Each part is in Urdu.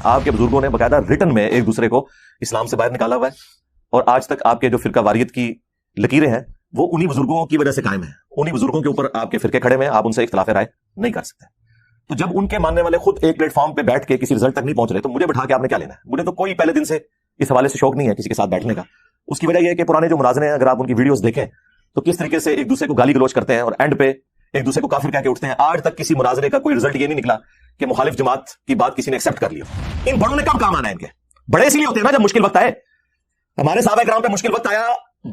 آپ کے بزرگوں نے باقاعدہ ریٹن میں ایک دوسرے کو اسلام سے باہر نکالا ہوا ہے، اور آج تک آپ کے جو فرقہ واریت کی لکیریں ہیں وہ انہی بزرگوں کی وجہ سے قائم ہیں، انہی بزرگوں کے اوپر آپ کے فرقے کھڑے ہوئے ہیں، آپ ان سے اختلاف رائے نہیں کر سکتے۔ تو جب ان کے ماننے والے خود ایک پلیٹ فارم پہ بیٹھ کے کسی رزلٹ تک نہیں پہنچ رہے تو مجھے بٹھا کے آپ نے کیا لینا ہے؟ مجھے تو کوئی پہلے دن سے اس حوالے سے شوق نہیں ہے کسی کے ساتھ بیٹھنے کا۔ اس کی وجہ یہ ہے کہ پرانے جو مناظرے ہیں، اگر آپ ان کی ویڈیوز دیکھیں تو کس طریقے سے ایک دوسرے کو گالی گلوچ کرتے ہیں اور اینڈ پہ ایک دوسرے کو کافر کہہ کے اٹھتے ہیں۔ آج تک کسی مناظرے کا کوئی رزلٹ یہ نہیں نکلا کہ مخالف جماعت کی بات کسی نے ایکسپٹ کر لی۔ ان بڑوں نے کب کام آنا ہے؟ ان کے بڑے اس لیے ہوتے ہیں نا جب مشکل وقت آئے۔ ہمارے صحابہ کرام پہ مشکل وقت آیا،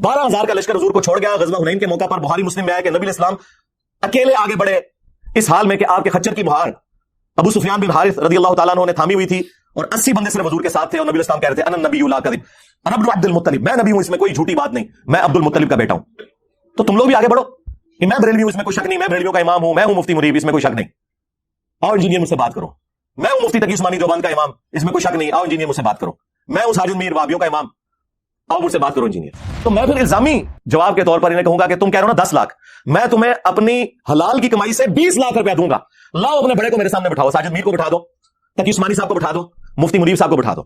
12,000 کا لشکر حضور کو چھوڑ گیا، غزوہ حنین کے موقع پر بخاری مسلم میں آیا کہ نبی علیہ السلام اکیلے آگے بڑھے، اس حال میں کہ آپ کے خچر کی مہار ابو سفیان بن حارث رضی اللہ تعالیٰ عنہ نے تھامی ہوئی تھی، اور 80 بندے صرف حضور کے ساتھ تھے، اور نبی علیہ السلام کہہ رہے تھے انا النبی لا کذب، انا ابن عبد المطلب، میں نبی ہوں، اس میں کوئی جھوٹی بات نہیں، میں عبد المطلب کا بیٹا ہوں۔ تو تم لوگ بھی آگے بڑھو کہ میں بریلوی ہوں، اس میں کوئی شک نہیں، میں بریلویوں کا امام ہوں، میں ہوں مفتی مریب، اس میں کوئی شک نہیں، آؤ انجینئر مجھ سے بات کرو، میں ہوں مفتی تقی عثمانی دیوبند کا امام، اس میں کوئی شک نہیں، آؤ انجینئر مجھ سے بات کرو، میں ہوں ساجد میر وہابیوں کا امام، آؤ مجھ سے بات کرو انجینئر۔ تو میں پھر الزامی جواب کے طور پر انہیں کہوں گا کہ تم کہہ رہے ہو نا 10 لاکھ، میں تمہیں اپنی حلال کی کمائی سے 20 لاکھ روپیہ دوں گا، لاؤ اپنے بڑے کو میرے سامنے بٹھاؤ، ساجد میر کو بٹھا دو، تقی عثمانی صاحب کو بٹھا دو، مفتی منیب صاحب کو بٹھا دو،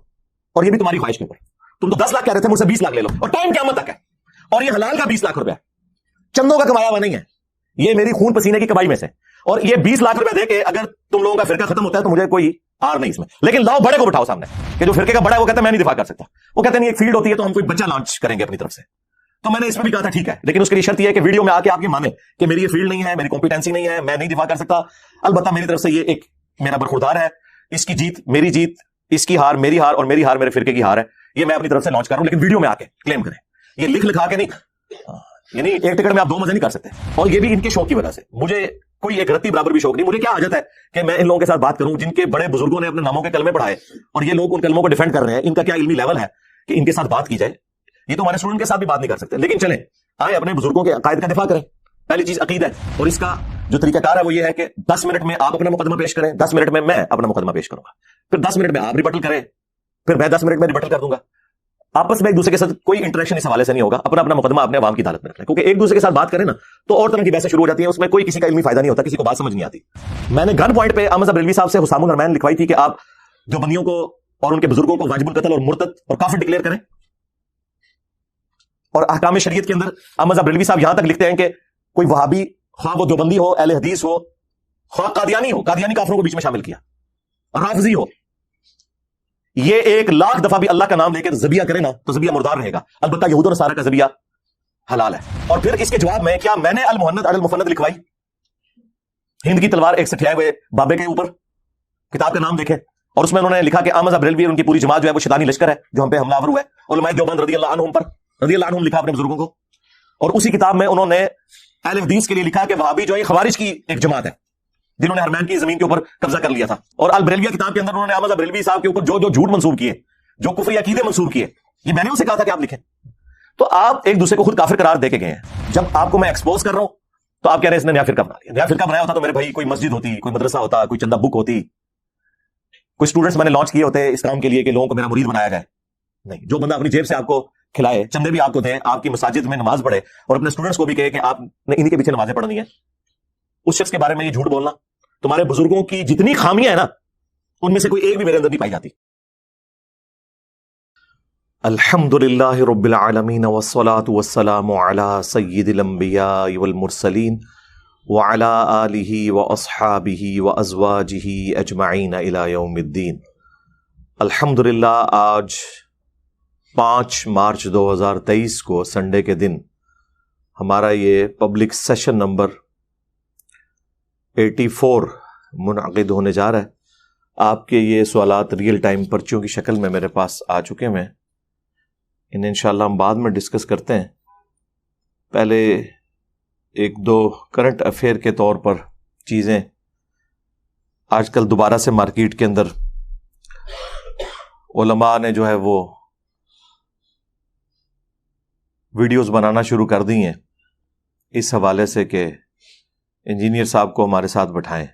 اور یہ بھی تمہاری خواہش کے اوپر۔ تم تو 10 لاکھ کہہ رہے تھے، مجھ سے 20 لاکھ لے لو، اور ٹائم قیامت تک ہے، اور یہ حلال کا 20 لاکھ روپیہ چندوں کا کمایا ہوا نہیں ہے، یہ میری خون پسینے کی کمائی میں سے، اور یہ 20 لاکھ روپیہ دے کے اگر تم لوگوں کا فرقہ ختم ہوتا ہے تو مجھے کوئی آر نہیں اس میں، لیکن لاؤ بڑے کو بٹھاؤ سامنے، کہ جو فرقے کا بڑا ہے وہ کہتا ہے میں نہیں دفاع کر سکتا، وہ کہتے ہیں نہیں ایک فیلڈ ہوتی ہے تو ہم کوئی بچہ لانچ کریں گے اپنی طرف سے۔ تو میں نے اس میں بھی کہا تھا ٹھیک ہے، لیکن اس کے لیے شرط یہ ہے کہ ویڈیو میں آ کے آپ یہ مانیں کہ میری یہ فیلڈ نہیں ہے، میری کمپیٹنسی نہیں ہے، میں نہیں دفاع کر سکتا، البتہ میری طرف سے یہ ایک میرا برخوردار ہے، اس کی جیت میری جیت، اس کی ہار میری ہار، اور میری ہار میرے فرقے کی ہار ہے، یہ میں اپنی طرف سے لانچ کر رہا ہوں، لیکن ویڈیو میں آ کے کلیم کریں، یہ لکھ لکھا کے نہیں، یعنی ایک ٹکٹ میں آپ 2 مزے نہیں کر سکتے، اور یہ بھی ان کے شوق کی وجہ سے، مجھے کوئی ایک رتی برابر بھی شوق نہیں، مجھے کیا حاجت ہے کہ میں ان لوگوں کے ساتھ بات کروں جن کے بڑے بزرگوں نے اپنے ناموں کے کلمے پڑھائے اور یہ لوگ ان کلموں کو ڈیفینڈ کر رہے ہیں، ان کا کیا علمی لیول ہے کہ ان کے ساتھ بات کی جائے؟ یہ تو ہمارے اسٹوڈنٹ کے ساتھ بھی بات نہیں کر سکتے، لیکن چلیں آئے اپنے بزرگوں کے عقائد کا دفاع کریں۔ پہلی چیز عقیدہ ہے، اور اس کا جو طریقہ کار ہے وہ یہ ہے کہ 10 منٹ میں آپ اپنا مقدمہ پیش کریں، 10 منٹ میں میں اپنا مقدمہ پیش کروں گا، پھر 10 منٹ میں آپ ریبٹل کریں، پھر میں 10 منٹ میں ریبٹل کر دوں گا، آپس میں ایک دوسرے کے ساتھ کوئی انٹریکشن اس حوالے سے نہیں ہوگا، اپنا اپنا مقدمہ اپنے عوام کی عدالت میں رکھ لیں، کیونکہ ایک دوسرے کے ساتھ بات کریں نا تو اور طرح کی بحثیں شروع ہو جاتی ہیں، اس میں کوئی کسی کا علمی فائدہ نہیں ہوتا، کسی کو بات سمجھ نہیں آتی۔ میں نے گن پوائنٹ پہ احمد صاحب بریلوی صاحب سے حسام الحرمین لکھوائی تھی کہ آپ جو بندیوں کو اور ان کے بزرگوں کو واجب القتل اور مرتد اور کافر ڈکلیئر کریں، اور احکام شریعت کے اندر احمد صاحب بریلوی صاحب یہاں تک لکھتے ہیں کہ کوئی وہابی، خواہ وہ دیوبندی ہو، اہل حدیث ہو، خواہ قادیانی ہو، قادیانی کافروں کو بیچ میں شامل کیا، رافضی ہو، یہ 1,00,000 دفعہ بھی اللہ کا نام لے کے ذبیحہ کرے نا تو ذبیحہ مردار رہے گا، البتہ یہود و نصارہ کا ذبیحہ حلال ہے۔ اور پھر اس کے جواب میں کیا میں نے المہند علی المفند لکھوائی، ہند کی تلوار ایک سٹھائے ہوئے بابے کے اوپر، کتاب کا نام دیکھیں، اور اس میں انہوں نے لکھا کہ احمد صاحب بریلوی اور ان کی پوری جماعت جو ہے وہ شیطانی لشکر ہے جو ہم پہ حملہ آور ہوا ہے، علماء دیوبند رضی اللہ عنہم پر، رضی اللہ عنہم لکھا اپنے بزرگوں کو، اور اسی کتاب میں انہوں نے اہل حدیث کے لیے لکھا کہ وہابی جو ہے خوارج کی ایک جماعت ہے جنہوں نے حرمین کی زمین کے اوپر قبضہ کر لیا تھا، اور البریلویہ کتاب کے اندر انہوں نے احمد بریلوی صاحب کے اوپر جو جو جھوٹ منسوب کیے، جو کفری عقیدے منسوب کیے، یہ میں نے ان سے کہا تھا کہ آپ لکھیں۔ تو آپ ایک دوسرے کو خود کافر قرار دے کے گئے ہیں، جب آپ کو میں ایکسپوز کر رہا ہوں تو آپ کہہ رہے ہیں اس نے نیا فرقہ بنا لیا، نیا فرقہ بنایا ہوتا تو میرے بھائی کوئی مسجد ہوتی، کوئی مدرسہ ہوتا، کوئی چندہ بک ہوتی، کوئی اسٹوڈنٹس میں نے لانچ کیے ہوتے اس کام کے لیے کہ لوگوں کو میرا مرید بنایا جائے، نہیں، جو بندہ اپنی جیب سے آپ کو کھلائے، چندے بھی آپ کو دیں، آپ کی مساجد میں نماز پڑھے، اور اپنے اسٹوڈنٹس کو بھی کہے کہ آپ نے انہی کے پیچھے نمازیں پڑھنی ہے، اس شخص کے بارے میں یہ جھوٹ بولنا، تمہارے بزرگوں کی جتنی خامیاں ہیں نا ان میں سے کوئی ایک بھی میرے اندر نہیں پائی جاتی۔ الحمدللہ رب العالمین والصلاة والسلام علی سید الانبیاء والمرسلین وعلی آلہ واصحابہ وازواجہ اجمعین الی یوم الدین۔ الحمدللہ آج 5 مارچ 2023 کو سنڈے کے دن ہمارا یہ پبلک سیشن نمبر 84 منعقد ہونے جا رہا ہے۔ آپ کے یہ سوالات ریئل ٹائم پرچیوں کی شکل میں میرے پاس آ چکے ہیں، انہیں انشاءاللہ ہم بعد میں ڈسکس کرتے ہیں۔ پہلے 1-2 کرنٹ افیئر کے طور پر چیزیں، آج کل دوبارہ سے مارکیٹ کے اندر علماء نے جو ہے وہ ویڈیوز بنانا شروع کر دی ہیں اس حوالے سے کہ انجینئر صاحب کو ہمارے ساتھ بٹھائیں۔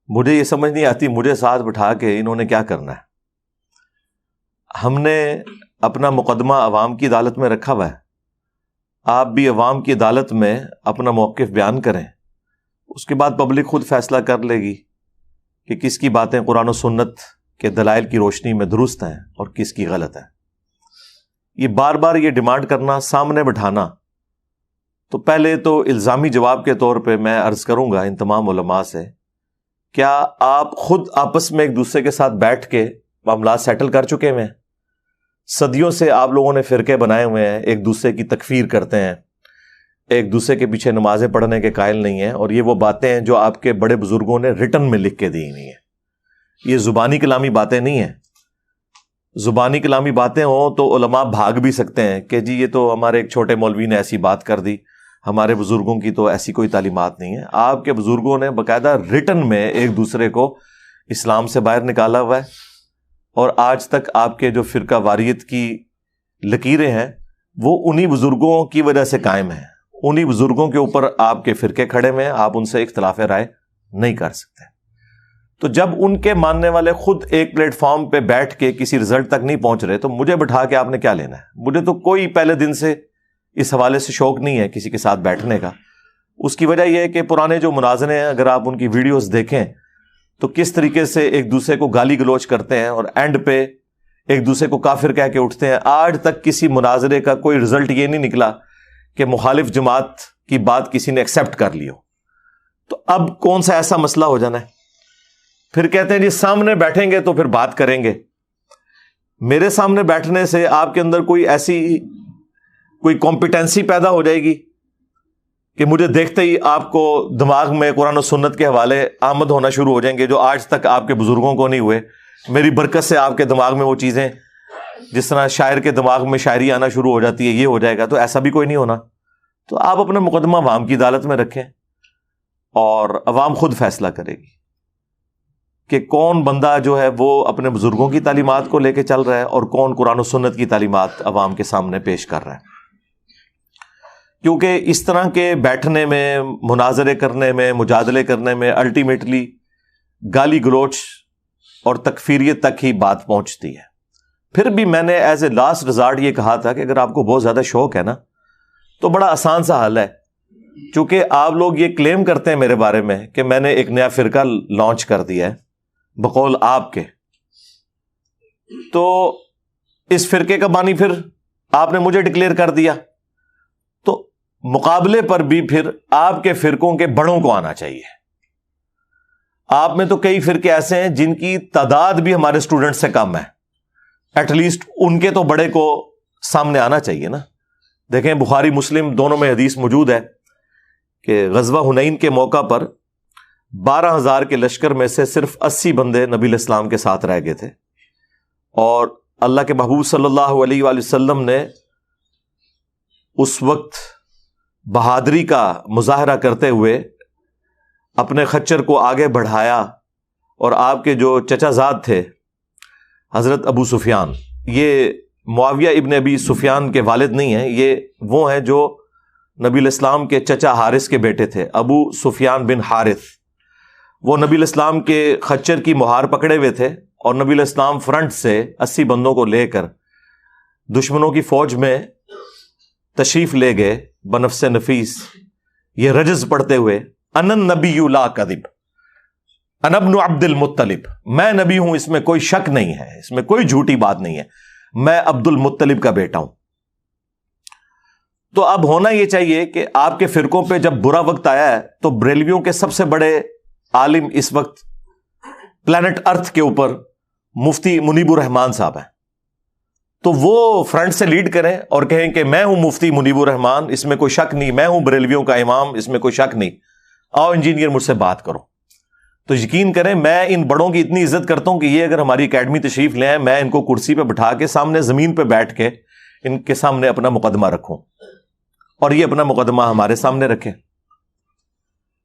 مجھے یہ سمجھ نہیں آتی مجھے ساتھ بٹھا کے انہوں نے کیا کرنا ہے۔ ہم نے اپنا مقدمہ عوام کی عدالت میں رکھا ہوا ہے، آپ بھی عوام کی عدالت میں اپنا موقف بیان کریں، اس کے بعد پبلک خود فیصلہ کر لے گی کہ کس کی باتیں قرآن و سنت کہ دلائل کی روشنی میں درست ہیں اور کس کی غلط ہے. یہ بار بار یہ ڈیمانڈ کرنا، سامنے بٹھانا، تو پہلے تو الزامی جواب کے طور پہ میں عرض کروں گا ان تمام علماء سے، کیا آپ خود آپس میں ایک دوسرے کے ساتھ بیٹھ کے معاملات سیٹل کر چکے ہوئے ہیں؟ صدیوں سے آپ لوگوں نے فرقے بنائے ہوئے ہیں، ایک دوسرے کی تکفیر کرتے ہیں، ایک دوسرے کے پیچھے نمازیں پڑھنے کے قائل نہیں ہیں، اور یہ وہ باتیں ہیں جو آپ کے بڑے بزرگوں نے ریٹن میں لکھ کے دی ہوئی ہیں. یہ زبانی کلامی باتیں نہیں ہیں. زبانی کلامی باتیں ہوں تو علماء بھاگ بھی سکتے ہیں کہ جی یہ تو ہمارے ایک چھوٹے مولوی نے ایسی بات کر دی، ہمارے بزرگوں کی تو ایسی کوئی تعلیمات نہیں ہے. آپ کے بزرگوں نے باقاعدہ ریٹن میں ایک دوسرے کو اسلام سے باہر نکالا ہوا ہے، اور آج تک آپ کے جو فرقہ واریت کی لکیریں ہیں وہ انہی بزرگوں کی وجہ سے قائم ہیں. انہی بزرگوں کے اوپر آپ کے فرقے کھڑے ہوئے ہیں، آپ ان سے اختلاف رائے نہیں کر سکتے. تو جب ان کے ماننے والے خود ایک پلیٹ فارم پہ بیٹھ کے کسی رزلٹ تک نہیں پہنچ رہے تو مجھے بٹھا کے آپ نے کیا لینا ہے؟ مجھے تو کوئی پہلے دن سے اس حوالے سے شوق نہیں ہے کسی کے ساتھ بیٹھنے کا. اس کی وجہ یہ ہے کہ پرانے جو مناظرے ہیں، اگر آپ ان کی ویڈیوز دیکھیں تو کس طریقے سے ایک دوسرے کو گالی گلوچ کرتے ہیں اور اینڈ پہ ایک دوسرے کو کافر کہہ کے اٹھتے ہیں. آج تک کسی مناظرے کا کوئی رزلٹ یہ نہیں نکلا کہ مخالف جماعت کی بات کسی نے ایکسیپٹ کر لی ہو. تو اب کون سا ایسا مسئلہ ہو جانا ہے؟ پھر کہتے ہیں جی سامنے بیٹھیں گے تو پھر بات کریں گے. میرے سامنے بیٹھنے سے آپ کے اندر کوئی کمپیٹنسی پیدا ہو جائے گی کہ مجھے دیکھتے ہی آپ کو دماغ میں قرآن و سنت کے حوالے آمد ہونا شروع ہو جائیں گے جو آج تک آپ کے بزرگوں کو نہیں ہوئے. میری برکت سے آپ کے دماغ میں وہ چیزیں، جس طرح شاعر کے دماغ میں شاعری آنا شروع ہو جاتی ہے، یہ ہو جائے گا. تو ایسا بھی کوئی نہیں ہونا. تو آپ اپنا مقدمہ عوام کی عدالت میں رکھیں اور عوام خود فیصلہ کرے گی کہ کون بندہ جو ہے وہ اپنے بزرگوں کی تعلیمات کو لے کے چل رہا ہے اور کون قرآن و سنت کی تعلیمات عوام کے سامنے پیش کر رہا ہے. کیونکہ اس طرح کے بیٹھنے میں، مناظرے کرنے میں، مجادلے کرنے میں الٹیمیٹلی گالی گلوچ اور تکفیریت تک ہی بات پہنچتی ہے. پھر بھی میں نے ایز اے لاسٹ ریزارٹ یہ کہا تھا کہ اگر آپ کو بہت زیادہ شوق ہے نا تو بڑا آسان سا حل ہے. چونکہ آپ لوگ یہ کلیم کرتے ہیں میرے بارے میں کہ میں نے ایک نیا فرقہ لانچ کر دیا ہے بقول آپ کے، تو اس فرقے کا بانی پھر آپ نے مجھے ڈکلیئر کر دیا، تو مقابلے پر بھی پھر آپ کے فرقوں کے بڑوں کو آنا چاہیے. آپ میں تو کئی فرقے ایسے ہیں جن کی تعداد بھی ہمارے اسٹوڈنٹ سے کم ہے، ایٹ لیسٹ ان کے تو بڑے کو سامنے آنا چاہیے نا. دیکھیں بخاری مسلم دونوں میں حدیث موجود ہے کہ غزوہ حنین کے موقع پر 12,000 کے لشکر میں سے صرف 80 بندے نبی علیہ السلام کے ساتھ رہ گئے تھے، اور اللہ کے محبوب صلی اللہ علیہ وآلہ وسلم نے اس وقت بہادری کا مظاہرہ کرتے ہوئے اپنے خچر کو آگے بڑھایا، اور آپ کے جو چچا زاد تھے حضرت ابو سفیان، یہ معاویہ ابن ابی سفیان کے والد نہیں ہیں، یہ وہ ہیں جو نبی علیہ السلام کے چچا حارث کے بیٹے تھے، ابو سفیان بن حارث. وہ نبی علیہ السلام کے خچر کی مہار پکڑے ہوئے تھے، اور نبی علیہ السلام فرنٹ سے 80 بندوں کو لے کر دشمنوں کی فوج میں تشریف لے گئے بنفس نفیس، یہ رجز پڑھتے ہوئے انا النبی لا کذب انا ابن عبد المطلب، میں نبی ہوں، اس میں کوئی شک نہیں ہے، اس میں کوئی جھوٹی بات نہیں ہے، میں عبد المطلب کا بیٹا ہوں. تو اب ہونا یہ چاہیے کہ آپ کے فرقوں پہ جب برا وقت آیا ہے تو بریلویوں کے سب سے بڑے عالم اس وقت پلانٹ ارتھ کے اوپر مفتی منیب الرحمان صاحب ہیں، تو وہ فرنٹ سے لیڈ کریں اور کہیں کہ میں ہوں مفتی منیب الرحمان، اس میں کوئی شک نہیں، میں ہوں بریلویوں کا امام، اس میں کوئی شک نہیں، آؤ انجینئر مجھ سے بات کرو. تو یقین کریں میں ان بڑوں کی اتنی عزت کرتا ہوں کہ یہ اگر ہماری اکیڈمی تشریف لے آئیں، میں ان کو کرسی پہ بٹھا کے سامنے زمین پہ بیٹھ کے ان کے سامنے اپنا مقدمہ رکھوں اور یہ اپنا مقدمہ ہمارے سامنے رکھیں.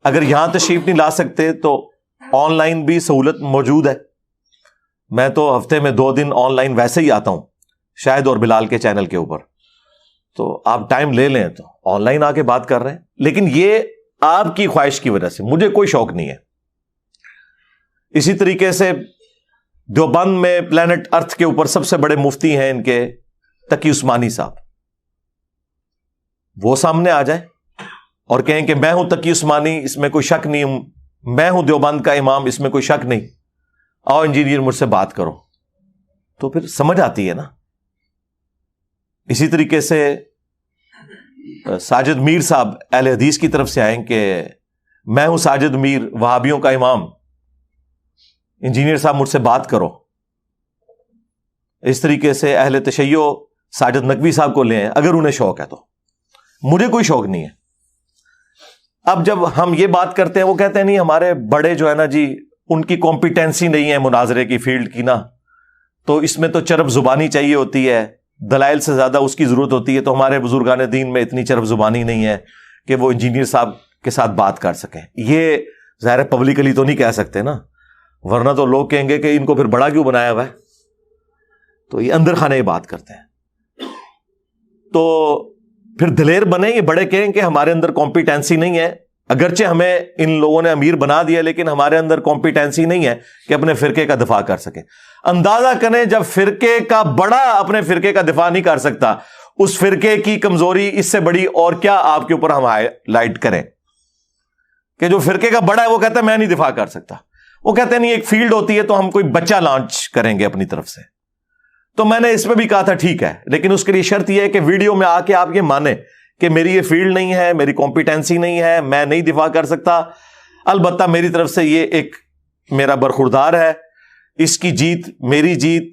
اگر یہاں تشریف نہیں لا سکتے تو آن لائن بھی سہولت موجود ہے. میں تو ہفتے میں 2 دن آن لائن ویسے ہی آتا ہوں شاہد اور بلال کے چینل کے اوپر، تو آپ ٹائم لے لیں تو آن لائن آ کے بات کر رہے ہیں. لیکن یہ آپ کی خواہش کی وجہ سے، مجھے کوئی شوق نہیں ہے. اسی طریقے سے دیوبند میں پلانٹ ارتھ کے اوپر سب سے بڑے مفتی ہیں ان کے تقی عثمانی صاحب، وہ سامنے آ جائیں اور کہیں کہ میں ہوں تقی عثمانی، اس میں کوئی شک نہیں، میں ہوں دیوبند کا امام، اس میں کوئی شک نہیں، آؤ انجینئر مجھ سے بات کرو، تو پھر سمجھ آتی ہے نا. اسی طریقے سے ساجد میر صاحب اہل حدیث کی طرف سے آئیں کہ میں ہوں ساجد میر، وہابیوں کا امام، انجینئر صاحب مجھ سے بات کرو. اس طریقے سے اہل تشیع ساجد نقوی صاحب کو لے آئیں اگر انہیں شوق ہے تو. مجھے کوئی شوق نہیں ہے. اب جب ہم یہ بات کرتے ہیں وہ کہتے ہیں نہیں ہمارے بڑے جو ہے نا جی ان کی کمپیٹنسی نہیں ہے مناظرے کی فیلڈ کی نا، تو اس میں تو چرب زبانی چاہیے ہوتی ہے، دلائل سے زیادہ اس کی ضرورت ہوتی ہے، تو ہمارے بزرگان دین میں اتنی چرب زبانی نہیں ہے کہ وہ انجینئر صاحب کے ساتھ بات کر سکیں. یہ ظاہر پبلکلی تو نہیں کہہ سکتے نا، ورنہ تو لوگ کہیں گے کہ ان کو پھر بڑا کیوں بنایا ہوا ہے. تو یہ اندر خانے یہ بات کرتے ہیں. تو پھر دلیر بنے، یہ بڑے کہیں کہ ہمارے اندر کمپیٹنسی نہیں ہے، اگرچہ ہمیں ان لوگوں نے امیر بنا دیا لیکن ہمارے اندر کمپیٹنسی نہیں ہے کہ اپنے فرقے کا دفاع کر سکیں. اندازہ کریں جب فرقے کا بڑا اپنے فرقے کا دفاع نہیں کر سکتا، اس فرقے کی کمزوری اس سے بڑی اور کیا آپ کے اوپر ہم ہائی لائٹ کریں کہ جو فرقے کا بڑا ہے وہ کہتا ہے میں نہیں دفاع کر سکتا. وہ کہتے ہیں نہیں ایک فیلڈ ہوتی ہے تو ہم کوئی بچہ لانچ کریں گے اپنی طرف سے. تو میں نے اس پہ بھی کہا تھا ٹھیک ہے، لیکن اس کے لیے شرط یہ ہے کہ ویڈیو میں آ کے آپ یہ مانیں کہ میری یہ فیلڈ نہیں ہے، میری کمپیٹنسی نہیں ہے، میں نہیں دفاع کر سکتا. البتہ میری طرف سے یہ ایک میرا برخوردار ہے، اس کی جیت میری جیت،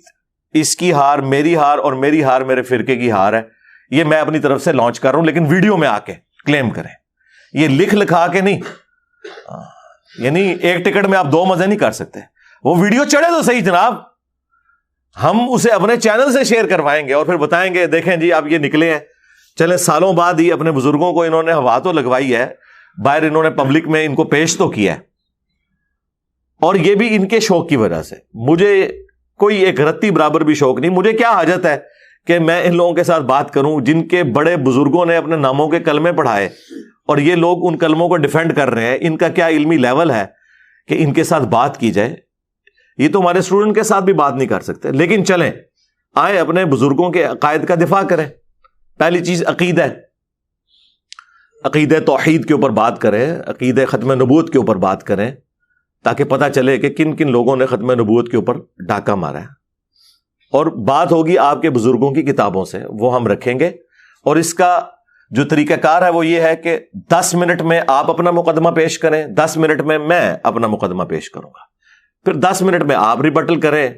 اس کی ہار میری ہار، اور میری ہار میرے فرقے کی ہار ہے. یہ میں اپنی طرف سے لانچ کر رہا ہوں، لیکن ویڈیو میں آ کے کلیم کریں، یہ لکھ لکھا کے نہیں. یعنی ایک ٹکٹ میں آپ دو مزے نہیں کر سکتے. وہ ویڈیو چڑھے تو صحیح جناب، ہم اسے اپنے چینل سے شیئر کروائیں گے اور پھر بتائیں گے دیکھیں جی آپ یہ نکلے ہیں. چلے سالوں بعد ہی اپنے بزرگوں کو انہوں نے ہوا تو لگوائی ہے، باہر انہوں نے پبلک میں ان کو پیش تو کیا ہے، اور یہ بھی ان کے شوق کی وجہ سے. مجھے کوئی ایک رتی برابر بھی شوق نہیں. مجھے کیا حاجت ہے کہ میں ان لوگوں کے ساتھ بات کروں جن کے بڑے بزرگوں نے اپنے ناموں کے کلمے پڑھائے اور یہ لوگ ان کلموں کو ڈیفینڈ کر رہے ہیں. ان کا کیا علمی لیول ہے کہ ان کے ساتھ بات کی جائے. یہ تو ہمارے اسٹوڈنٹ کے ساتھ بھی بات نہیں کر سکتے. لیکن چلیں آئے اپنے بزرگوں کے عقائد کا دفاع کریں. پہلی چیز عقیدہ توحید کے اوپر بات کریں، عقیدہ ختم نبوت کے اوپر بات کریں، تاکہ پتہ چلے کہ کن کن لوگوں نے ختم نبوت کے اوپر ڈاکہ مارا ہے. اور بات ہوگی آپ کے بزرگوں کی کتابوں سے، وہ ہم رکھیں گے. اور اس کا جو طریقہ کار ہے وہ یہ ہے کہ 10 منٹ میں آپ اپنا مقدمہ پیش کریں، 10 منٹ میں میں اپنا مقدمہ پیش کروں گا، پھر 10 منٹ میں آپ ریبٹل کریں،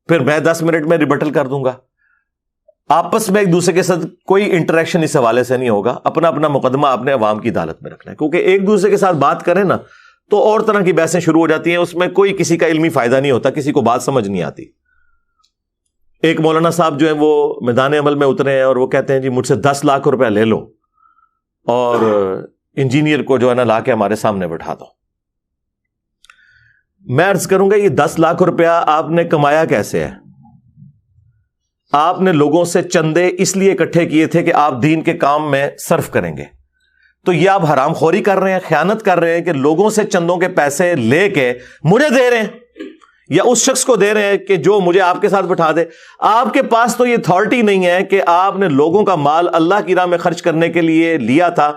پھر میں 10 منٹ میں ریبٹل کر دوں گا. آپس میں ایک دوسرے کے ساتھ کوئی انٹریکشن اس حوالے سے نہیں ہوگا. اپنا اپنا مقدمہ اپنے عوام کی عدالت میں رکھنا ہے، کیونکہ ایک دوسرے کے ساتھ بات کریں نا تو اور طرح کی بحثیں شروع ہو جاتی ہیں، اس میں کوئی کسی کا علمی فائدہ نہیں ہوتا، کسی کو بات سمجھ نہیں آتی. ایک مولانا صاحب جو ہیں وہ میدان عمل میں اترے ہیں اور وہ کہتے ہیں جی مجھ سے 10 لاکھ روپے لے لو اور انجینئر کو جو ہے نا لا کے ہمارے سامنے بٹھا دو. میں عرض کروں گا یہ 10 لاکھ روپیہ آپ نے کمایا کیسے ہے؟ آپ نے لوگوں سے چندے اس لیے اکٹھے کیے تھے کہ آپ دین کے کام میں صرف کریں گے. تو یہ آپ حرام خوری کر رہے ہیں، خیانت کر رہے ہیں کہ لوگوں سے چندوں کے پیسے لے کے مجھے دے رہے ہیں یا اس شخص کو دے رہے ہیں کہ جو مجھے آپ کے ساتھ بٹھا دے. آپ کے پاس تو یہ اتھارٹی نہیں ہے کہ آپ نے لوگوں کا مال اللہ کی راہ میں خرچ کرنے کے لیے لیا تھا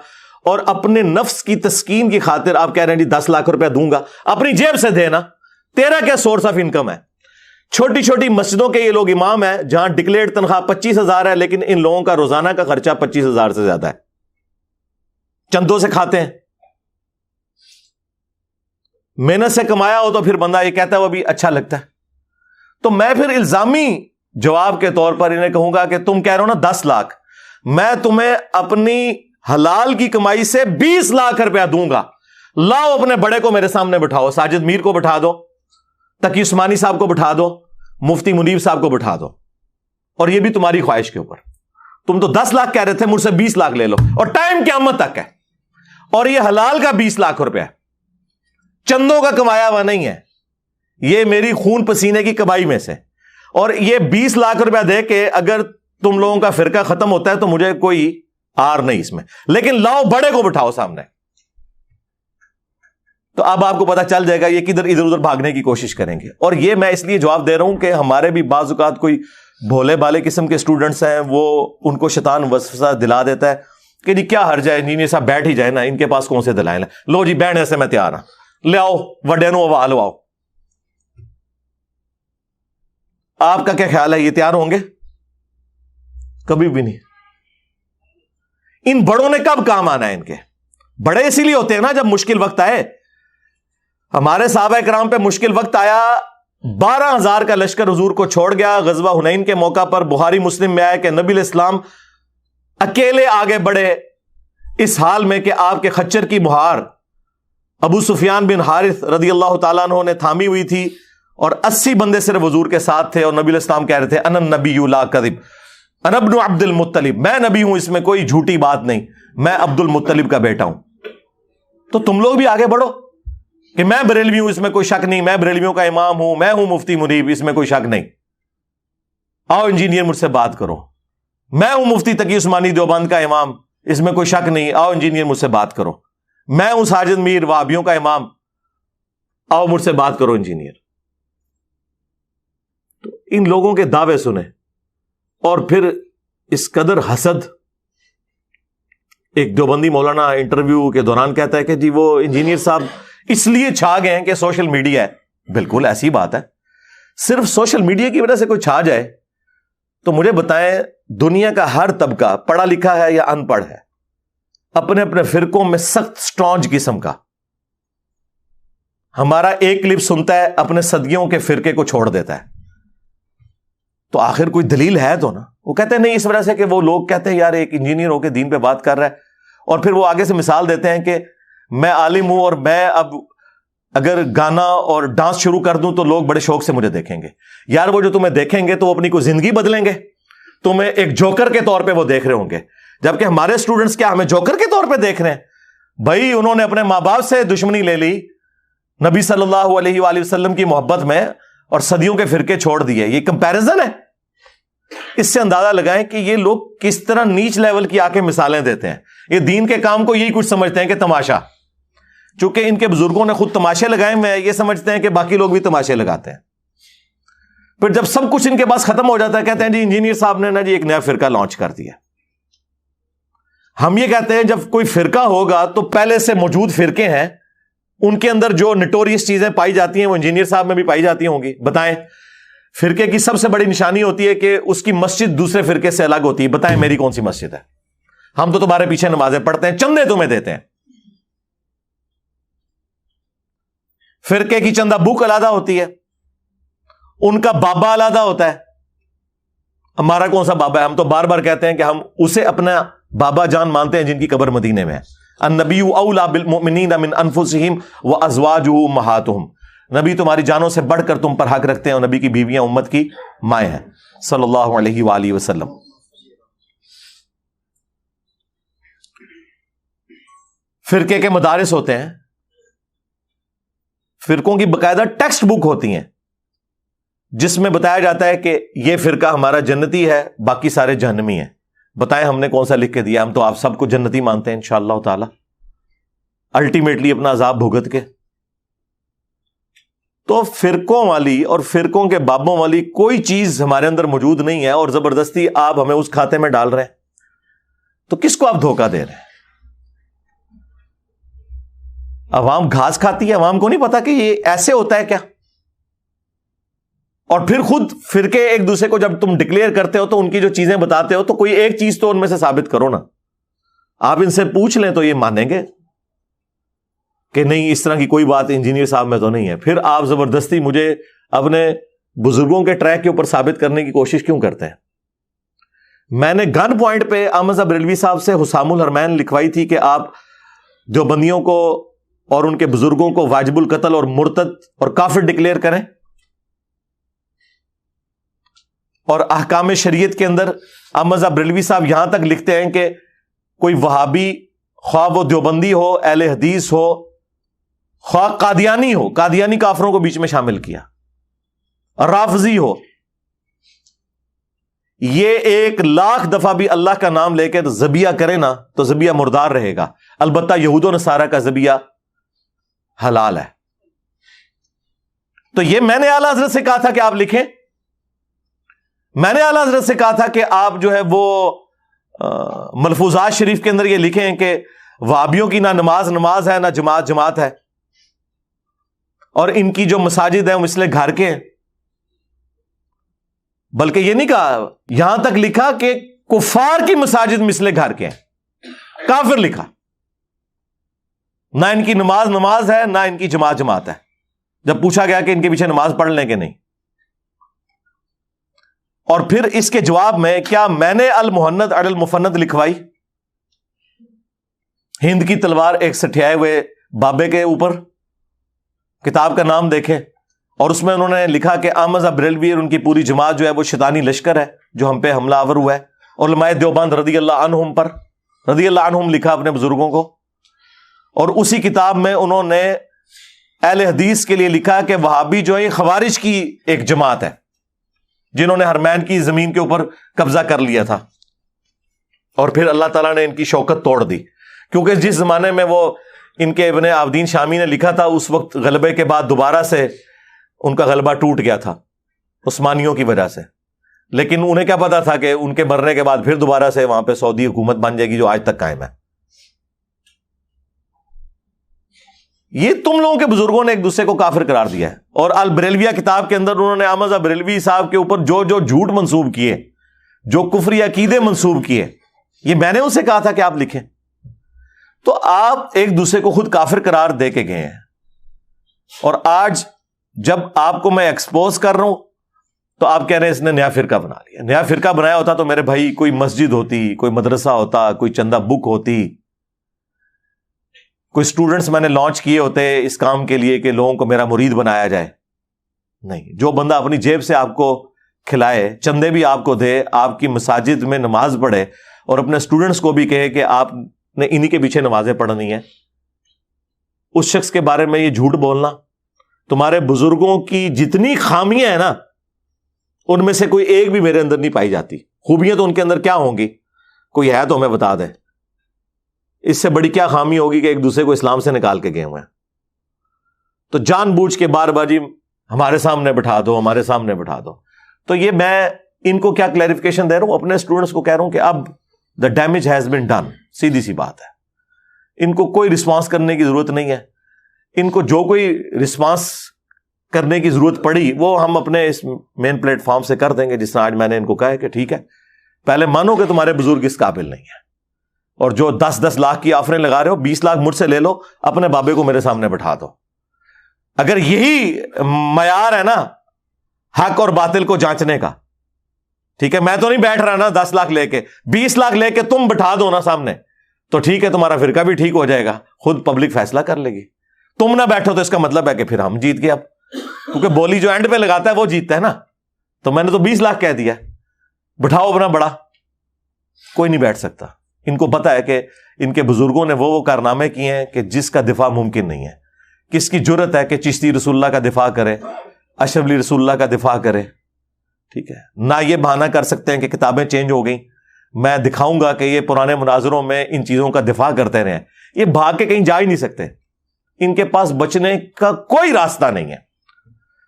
اور اپنے نفس کی تسکین کی خاطر آپ کہہ رہے ہیں جی 10 لاکھ روپیہ دوں گا. اپنی جیب سے دینا، تیرا کیا سورس آف انکم ہے؟ چھوٹی چھوٹی مسجدوں کے یہ لوگ امام ہیں جہاں ڈکلیئرڈ تنخواہ 25,000 ہے، لیکن ان لوگوں کا روزانہ کا خرچہ 25,000 سے زیادہ ہے، چندوں سے کھاتے ہیں. محنت سے کمایا ہو تو پھر بندہ یہ کہتا ہے وہ بھی اچھا لگتا ہے. تو میں پھر الزامی جواب کے طور پر انہیں کہوں گا کہ تم کہہ رہے ہو نا 10 لاکھ، میں تمہیں اپنی حلال کی کمائی سے 20 لاکھ روپیہ دوں گا. لاؤ اپنے بڑے کو میرے سامنے بٹھاؤ، ساجد میر کو بٹھا دو، تقی عثمانی صاحب کو بٹھا دو، مفتی منیب صاحب کو بٹھا دو. اور یہ بھی تمہاری خواہش کے اوپر. تم تو 10 لاکھ کہہ رہے تھے، مجھ سے 20 لاکھ لے لو، اور ٹائم قیامت تک ہے. اور یہ حلال کا 20 لاکھ روپیہ چندوں کا کمایا ہوا نہیں ہے، یہ میری خون پسینے کی کمائی میں سے. اور یہ 20 لاکھ روپیہ دے کے اگر تم لوگوں کا فرقہ ختم ہوتا ہے تو مجھے کوئی آر نہیں اس میں، لیکن لاؤ بڑے کو بٹھاؤ سامنے. تو اب آپ کو پتا چل جائے گا یہ کدھر ادھر ادھر بھاگنے کی کوشش کریں گے. اور یہ میں اس لیے جواب دے رہا ہوں کہ ہمارے بھی بعض اوقات کوئی بھولے بالے قسم کے اسٹوڈنٹس ہیں، وہ ان کو شیطان وسوسہ دلا دیتا ہے کہ جی کیا حرج ہے، انجینئر صاحب بیٹھ ہی جائے نا، ان کے پاس کون سے دلائل ہیں، لو جی بیٹھنے سے میں تیار ہوں، لے آؤ وڈے نو آواز آؤ. آپ کا کیا خیال ہے, یہ تیار ہوں گے؟ کبھی بھی نہیں. ان بڑوں نے کب کام آنا ہے؟ ان کے بڑے اسی لیے ہوتے ہیں نا جب مشکل وقت آئے. ہمارے صحابہ کرام پہ مشکل وقت آیا, 12,000 کا لشکر حضور کو چھوڑ گیا. غزوہ حنین کے موقع پر بخاری مسلم میں آیا کہ نبی علیہ السلام اکیلے آگے بڑھے اس حال میں کہ آپ کے خچر کی مہار ابو سفیان بن حارث رضی اللہ تعالیٰ عنہ نے تھامی ہوئی تھی, اور 80 بندے صرف حضور کے ساتھ تھے, اور نبی علیہ السلام کہہ رہے تھے انا النبی لا کذب, انا ابن عبد المطلب, میں نبی ہوں, اس میں کوئی جھوٹی بات نہیں, میں عبد المطلب کا بیٹا ہوں. تو تم لوگ بھی آگے بڑھو کہ میں بریلوی ہوں, اس میں کوئی شک نہیں, میں بریلویوں کا امام ہوں, میں ہوں مفتی منیب, اس میں کوئی شک نہیں. آؤ انجینئر مجھ سے بات کرو, میں ہوں مفتی تقی عثمانی دیوبند کا امام, اس میں کوئی شک نہیں, آؤ انجینئر مجھ سے بات کرو. میں ہوں ساجد میر وہابیوں کا امام, آؤ مجھ سے بات کرو انجینئر. تو ان لوگوں کے دعوے سنیں, اور پھر اس قدر حسد. ایک دیوبندی مولانا انٹرویو کے دوران کہتا ہے کہ جی وہ انجینئر صاحب اس لیے چھا گئے ہیں کہ سوشل میڈیا ہے. بالکل ایسی بات ہے, صرف سوشل میڈیا کی وجہ سے کوئی چھا جائے تو مجھے بتائیں دنیا کا ہر طبقہ پڑھا لکھا ہے یا ان پڑھ ہے, اپنے اپنے فرقوں میں سخت سٹرانج قسم کا. ہمارا ایک کلپ سنتا ہے اپنے صدیوں کے فرقے کو چھوڑ دیتا ہے. تو آخر کوئی دلیل ہے تو نا. وہ کہتے ہیں نہیں, اس وجہ سے کہ وہ لوگ کہتے ہیں یار ایک انجینئر ہو کے دین پہ بات کر رہا ہے, اور پھر وہ آگے سے مثال دیتے ہیں کہ میں عالم ہوں اور میں اب اگر گانا اور ڈانس شروع کر دوں تو لوگ بڑے شوق سے مجھے دیکھیں گے. یار وہ جو تمہیں دیکھیں گے تو وہ اپنی کوئی زندگی بدلیں گے, تمہیں ایک جوکر کے طور پہ وہ دیکھ رہے ہوں گے, جبکہ ہمارے اسٹوڈنٹس کیا ہمیں جوکر کے طور پہ دیکھ رہے ہیں؟ بھائی انہوں نے اپنے ماں باپ سے دشمنی لے لی نبی صلی اللہ علیہ وآلہ وسلم کی محبت میں, اور صدیوں کے فرقے چھوڑ دیے. یہ کمپیرزن ہے. اس سے اندازہ لگائیں کہ یہ لوگ کس طرح نیچ لیول کی آ کے مثالیں دیتے ہیں. یہ دین کے کام کو یہی کچھ سمجھتے ہیں کہ تماشا. چونکہ ان کے بزرگوں نے خود تماشے لگائے ہوئے ہیں, یہ سمجھتے ہیں کہ باقی لوگ بھی تماشے لگاتے ہیں. پھر جب سب کچھ ان کے پاس ختم ہو جاتا ہے کہتے ہیں جی انجینئر صاحب نے نا جی ایک نیا فرقہ لانچ کر دیا. ہم یہ کہتے ہیں جب کوئی فرقہ ہوگا تو پہلے سے موجود فرقے ہیں, ان کے اندر جو نٹوریس چیزیں پائی جاتی ہیں وہ انجینئر صاحب میں بھی پائی جاتی ہوں گی. بتائیں فرقے کی سب سے بڑی نشانی ہوتی ہے کہ اس کی مسجد دوسرے فرقے سے الگ ہوتی ہے. بتائیں میری کون سی مسجد ہے؟ ہم تو تمہارے پیچھے نمازیں پڑھتے ہیں, چندے تمہیں دیتے ہیں. فرقے کی چندہ بک علیحدہ ہوتی ہے, ان کا بابا علیحدہ ہوتا ہے. ہمارا کون سا بابا ہے؟ ہم تو بار بار کہتے ہیں کہ ہم اسے اپنا بابا جان مانتے ہیں جن کی قبر مدینے میں ہے. النبی اولی بالمؤمنین من انفسہم وازواجہ امہاتہم, نبی تمہاری جانوں سے بڑھ کر تم پر حق رکھتے ہیں, اور نبی کی بیویاں امت کی مائیں ہیں صلی اللہ علیہ وآلہ وسلم. فرقے کے مدارس ہوتے ہیں, فرقوں کی باقاعدہ ٹیکسٹ بک ہوتی ہیں جس میں بتایا جاتا ہے کہ یہ فرقہ ہمارا جنتی ہے, باقی سارے جہنمی ہیں. بتائیں ہم نے کون سا لکھ کے دیا؟ ہم تو آپ سب کو جنتی مانتے ہیں انشاءاللہ تعالی, الٹیمیٹلی اپنا عذاب بھگت کے. تو فرقوں والی اور فرقوں کے بابوں والی کوئی چیز ہمارے اندر موجود نہیں ہے, اور زبردستی آپ ہمیں اس کھاتے میں ڈال رہے ہیں. تو کس کو آپ دھوکہ دے رہے ہیں؟ عوام گھاس کھاتی ہے, عوام کو نہیں پتا کہ یہ ایسے ہوتا ہے کیا. اور پھر خود فرقے ایک دوسرے کو جب تم ڈکلیئر کرتے ہو تو ان کی جو چیزیں بتاتے ہو تو کوئی ایک چیز تو ان میں سے ثابت کرو نا. آپ ان سے پوچھ لیں تو یہ مانیں گے کہ نہیں اس طرح کی کوئی بات انجینئر صاحب میں تو نہیں ہے. پھر آپ زبردستی مجھے اپنے بزرگوں کے ٹریک کے اوپر ثابت کرنے کی کوشش کیوں کرتے ہیں؟ میں نے گن پوائنٹ پہ احمد بریلوی صاحب سے حسام الحرمین لکھوائی تھی کہ آپ جو بندیوں کو اور ان کے بزرگوں کو واجب القتل اور مرتد اور کافر ڈکلیئر کریں, اور احکام شریعت کے اندر احمد بریلوی صاحب یہاں تک لکھتے ہیں کہ کوئی وہابی, خواہ وہ دیوبندی ہو, اہل حدیث ہو, خواہ قادیانی ہو, قادیانی کافروں کو بیچ میں شامل کیا, رافضی ہو, یہ 1,00,000 دفعہ بھی اللہ کا نام لے کے ذبیحہ کرے نا تو ذبیحہ مردار رہے گا. البتہ یہود و نصارہ کا ذبیحہ حلال ہے. تو یہ میں نے اعلیٰ حضرت سے کہا تھا کہ آپ لکھیں, میں نے اعلیٰ حضرت سے کہا تھا کہ آپ جو ہے وہ ملفوظات شریف کے اندر یہ لکھیں کہ وہابیوں کی نہ نماز نماز ہے, نہ جماعت جماعت ہے, اور ان کی جو مساجد ہیں وہ مثل گھر کے ہیں. بلکہ یہ نہیں کہا، یہاں تک لکھا کہ کفار کی مساجد مثل گھر کے ہیں، کافر لکھا، نہ ان کی نماز ہے نہ ان کی جماعت ہے۔ جب پوچھا گیا کہ ان کے پیچھے نماز پڑھ لیں کہ نہیں، اور پھر اس کے جواب میں کیا میں نے المہند علی المفند لکھوائی، ہند کی تلوار ایک سٹھیائے ہوئے بابے کے اوپر، کتاب کا نام دیکھیں، اور اس میں انہوں نے لکھا کہ احمد بریلوی اور ان کی پوری جماعت جو ہے وہ شیطانی لشکر ہے جو ہم پہ حملہ آور ہوا ہے، علماء دیوبند رضی اللہ عنہم پر، رضی اللہ عنہم لکھا اپنے بزرگوں کو، اور اسی کتاب میں انہوں نے اہل حدیث کے لیے لکھا کہ وہابی جو ہے یہ خوارج کی ایک جماعت ہے جنہوں نے حرمین کی زمین کے اوپر قبضہ کر لیا تھا، اور پھر اللہ تعالیٰ نے ان کی شوکت توڑ دی، کیونکہ جس زمانے میں وہ ان کے ابن عابدین شامی نے لکھا تھا اس وقت غلبے کے بعد دوبارہ سے ان کا غلبہ ٹوٹ گیا تھا عثمانیوں کی وجہ سے، لیکن انہیں کیا پتا تھا کہ ان کے مرنے کے بعد پھر دوبارہ سے وہاں پہ سعودی حکومت بن جائے گی جو آج تک قائم ہے۔ یہ تم لوگوں کے بزرگوں نے ایک دوسرے کو کافر قرار دیا ہے، اور البریلویہ کتاب کے اندر انہوں نے احمد بریلوی صاحب کے اوپر جو جو جھوٹ منسوب کیے، جو کفری عقیدے منسوب کیے، یہ میں نے ان سے کہا تھا کہ آپ لکھیں، تو آپ ایک دوسرے کو خود کافر قرار دے کے گئے ہیں، اور آج جب آپ کو میں ایکسپوز کر رہا ہوں تو آپ کہہ رہے ہیں اس نے نیا فرقہ بنا لیا۔ نیا فرقہ بنایا ہوتا تو میرے بھائی کوئی مسجد ہوتی، کوئی مدرسہ ہوتا، کوئی چندہ بک ہوتی، کوئی سٹوڈنٹس میں نے لانچ کیے ہوتے اس کام کے لیے کہ لوگوں کو میرا مرید بنایا جائے۔ نہیں، جو بندہ اپنی جیب سے آپ کو کھلائے، چندے بھی آپ کو دے، آپ کی مساجد میں نماز پڑھے، اور اپنے سٹوڈنٹس کو بھی کہے کہ آپ نے انہی کے پیچھے نمازیں پڑھنی ہیں، اس شخص کے بارے میں یہ جھوٹ بولنا، تمہارے بزرگوں کی جتنی خامیاں ہیں نا ان میں سے کوئی ایک بھی میرے اندر نہیں پائی جاتی۔ خوبیاں تو ان کے اندر کیا ہوں گی، کوئی ہے تو ہمیں بتا دیں، اس سے بڑی کیا خامی ہوگی کہ ایک دوسرے کو اسلام سے نکال کے گئے ہوئے ہیں۔ تو جان بوجھ کے بار بار جی ہمارے سامنے بٹھا دو، ہمارے سامنے بٹھا دو۔ تو یہ میں ان کو کیا کلیریفیکیشن دے رہا ہوں، اپنے اسٹوڈنٹس کو کہہ رہا ہوں کہ اب the damage has been done, سیدھی سی بات ہے، ان کو کوئی رسپانس کرنے کی ضرورت نہیں ہے۔ ان کو جو کوئی رسپانس کرنے کی ضرورت پڑی وہ ہم اپنے اس مین پلیٹ فارم سے کر دیں گے، جس طرح آج میں نے ان کو کہا ہے کہ ٹھیک ہے، پہلے مانو کہ تمہارے بزرگ اس قابل نہیں ہے، اور جو 10-10 لاکھ کی آفریں لگا رہے ہو 20 لاکھ مجھ سے لے لو، اپنے بابے کو میرے سامنے بٹھا دو۔ اگر یہی معیار ہے نا حق اور باطل کو جانچنے کا، ٹھیک ہے، میں تو نہیں بیٹھ رہا نا 10 لاکھ لے کے، 20 لاکھ لے کے تم بٹھا دو نا سامنے، تو ٹھیک ہے، تمہارا فرقہ بھی ٹھیک ہو جائے گا، خود پبلک فیصلہ کر لے گی۔ تم نہ بیٹھو تو اس کا مطلب ہے کہ پھر ہم جیت گئے، اب کیونکہ بولی جو اینڈ پہ لگاتا ہے وہ جیتتا ہے نا، تو میں نے تو 20 لاکھ کہہ دیا، بٹھاؤ اپنا بڑا، کوئی نہیں بیٹھ سکتا۔ ان کو پتا ہے کہ ان کے بزرگوں نے وہ کارنامے کیے ہیں کہ جس کا دفاع ممکن نہیں ہے۔ کس کی جرت ہے کہ چشتی رسول اللہ کا دفاع کرے، اشرف علی رسول اللہ کا دفاع کرے، ٹھیک ہے، نہ یہ بہانہ کر سکتے ہیں کہ کتابیں چینج ہو گئیں، میں دکھاؤں گا کہ یہ پرانے مناظروں میں ان چیزوں کا دفاع کرتے رہے ہیں، یہ بھاگ کے کہیں جا ہی نہیں سکتے، ان کے پاس بچنے کا کوئی راستہ نہیں ہے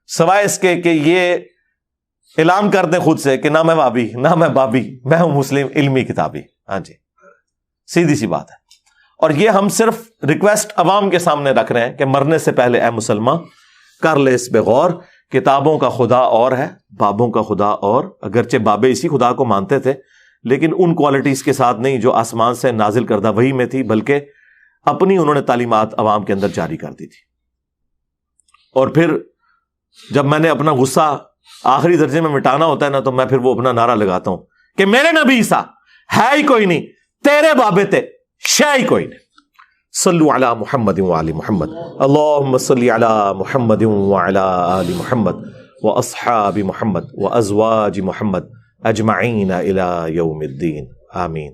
سوائے اس کے کہ یہ اعلان کر دیں خود سے کہ نہ میں وابی نہ میں بابی، میں ہوں مسلم علمی کتابی۔ ہاں جی، سیدھی سی بات ہے۔ اور یہ ہم صرف ریکویسٹ عوام کے سامنے رکھ رہے ہیں کہ مرنے سے پہلے اے مسلمان کر لے اس پہ غور، کتابوں کا خدا اور ہے، بابوں کا خدا اور، اگرچہ بابے اسی خدا کو مانتے تھے لیکن ان کوالٹیز کے ساتھ نہیں جو آسمان سے نازل کردہ وحی میں تھی، بلکہ اپنی انہوں نے تعلیمات عوام کے اندر جاری کر دی تھی۔ اور پھر جب میں نے اپنا غصہ آخری درجے میں مٹانا ہوتا ہے نا، تو میں پھر وہ اپنا نعرہ لگاتا ہوں کہ میرے نبی عیسیٰ ہے ہی کوئی نہیں، تیرے بابے تھے، شے ہی کوئی نہیں۔ صلو علی محمد وعلی محمد، اللہم صلی علی محمد وعلی آل محمد واصحاب محمد وازواج محمد اجمعین الی یوم الدین، آمین۔